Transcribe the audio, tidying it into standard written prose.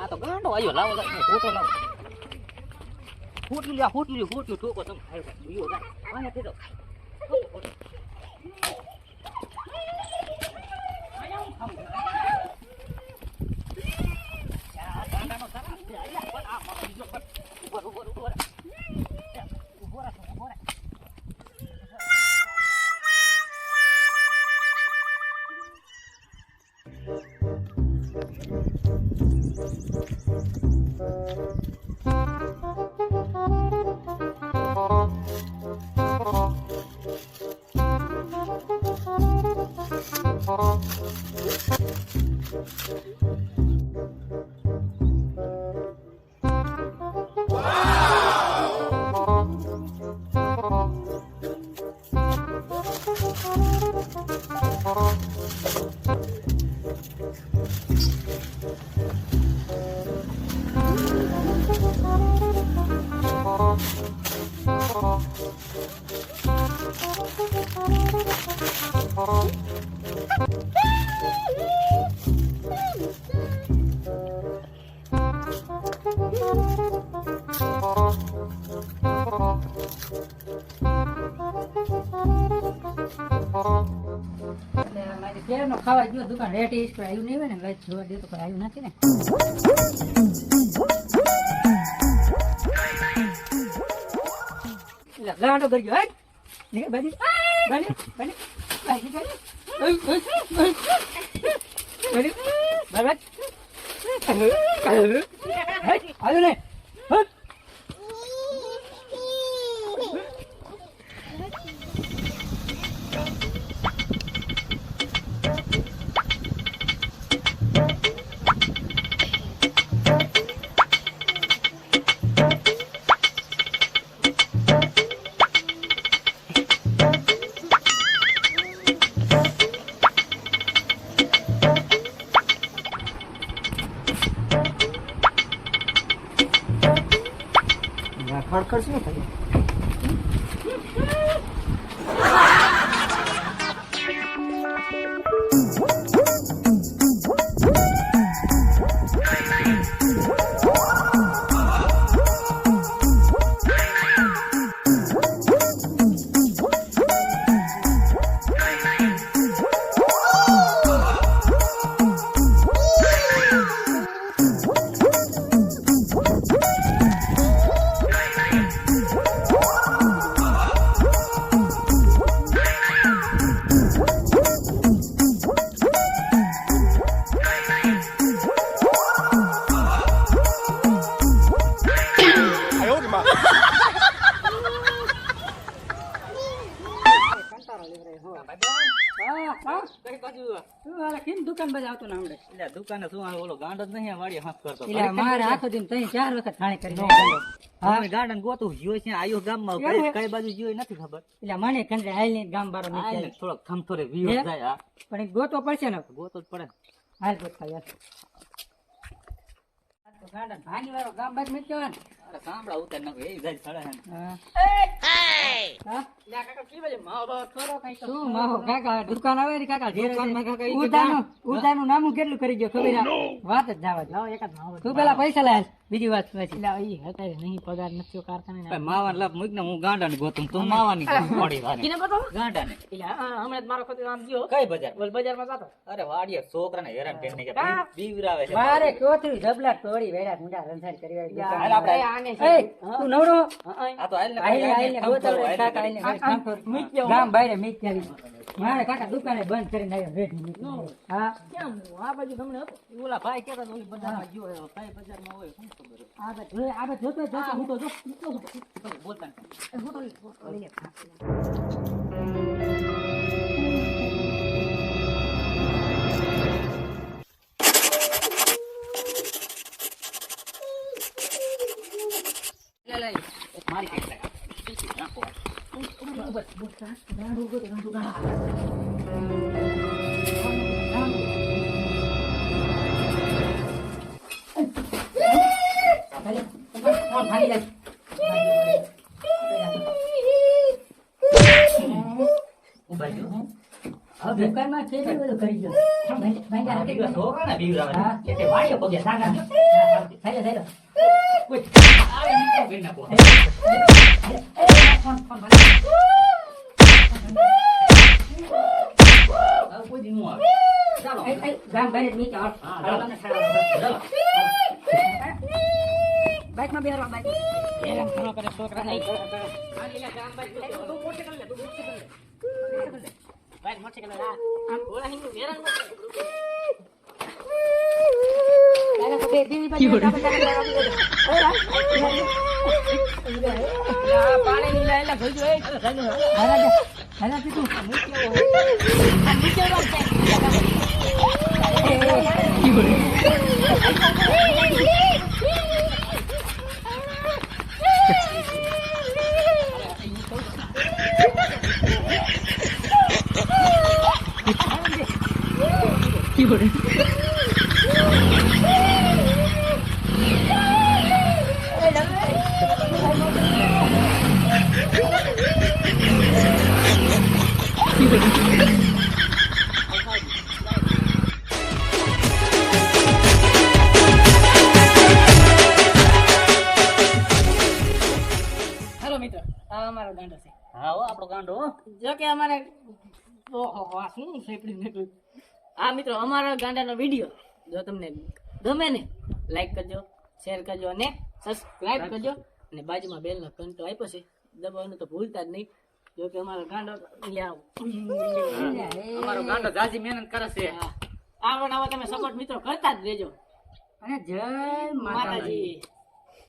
તો ગાંડો આવ્યો લાવો ફોટો લાવો ફૂટ લ્યો ઠોકો તમે ખાયો બીયો જાય આને તે તો ખાવા ગયો દુકાન રેટી ઇસ્કો આવ્યું નહીં હોય ને લઈ જોવા દે તો કોઈ આવ્યું નથી ને લાડો કરી ગયો હટ નીકળ બાજી બાજી બાજી બાજી બાજી બાજી આવ્યું ને ખડખડ શું થયું હા કઈ બાજુ શું હાલે કેમ દુકાન બાજુ આવતો ના હમણે એટલે દુકાને શું આ ઓલો ગાંડો જ નહીં વાડી હાથ કરતો એટલે મારે આખો દિન તઈ 4 વખત થાણે કરી હા ગાંડન ગોતું જોઈ છે આયો ગામમાં કઈ બાજુ જોઈ નથી ખબર એટલે મને કંડે હાલ ને ગામ બારો આ નીકળે થોડોક થમથોરે વિયો હે? જાય પણ એક ગોતો પડશે ને ગોતો જ પડે હાલ ગોતવા યાર આ તો ગાંડા ભાંગી વાળો ગામ બાજુ નીકળ્યો ને અરે સાંભળા ઉતાર નાખો એ જાય સડે હે હા શું માહો કાકા દુકાન આવે ને કાકા દુકાનમાં કાકા ઈ ઉધાનું નામું કેટલું કરી ગયો ખબર વાત જ જવા દે તું પેલા પૈસા લાય બીજી વાત પછી નહીં પગાર નથી કારખાને માવાન લાભ મૂક ને હું ગાંડાને ગોતું તું માવાની પડી વાને ગાંડાને હમણાં મારો ખોટું આમ ગયો કઈ બજાર બજારમાં જાતો અરે વાડીએ છોકરાને હેરાન કરીને કે બીવરાવે છે મારે કોથળી ઢબલા તોડી વેડા મુંડા રંસાડ કરી હાલ આપણે તું નવરો આ તો હાલ ને આઈને ગોતલ કાકા આઈને ગામ બહાર મીટ આવી મારે કાકા દુકાને બંધ કરીને આવ્યો રેડી હા કેમ આ બાજુ તમને ઓલા ભાઈ કેતા તો ઓલી બજારમાં ગયો ભાઈ બજારમાં હોય શું ખબર આ બાજુ જોતો હું તો જો બોલતા મારી કઈ નાખો દુકાનમાં છે બધું કરી ગયો છોકરાને બીવરાવે કે વાડીએ પગે સાગા થઈ લો કોઈ નાખો કોઈ દી નું આવે ચાલો ગામ બહાર મીટ હા ચાલો બાઈક માં બેહરવા બાઈક હેરાન કરો કરે છોકરા નહીં હેલો મિત્ર આ અમારો ગાંડો છે હા હો આપણો ગાંડો જો કે અમારે ઓહો આ શું સેપડી નીકળ્યું આ મિત્રો અમારા ગાંડાનો વિડીયો જો તમને ગમે ને લાઈક કરજો શેર કરજો અને સબસ્ક્રાઇબ કરજો અને બાજુમાં બેલ નો ઘંટો આપ્યો છે દબાવવાનું તો ભૂલતા જ નહીં જો કે અમારો ગાંડો અમારો ગાંડો જાજી મહેનત કરે છે આવો તમે સપોર્ટ મિત્રો કરતા જ રહેજો અને જય માતાજી.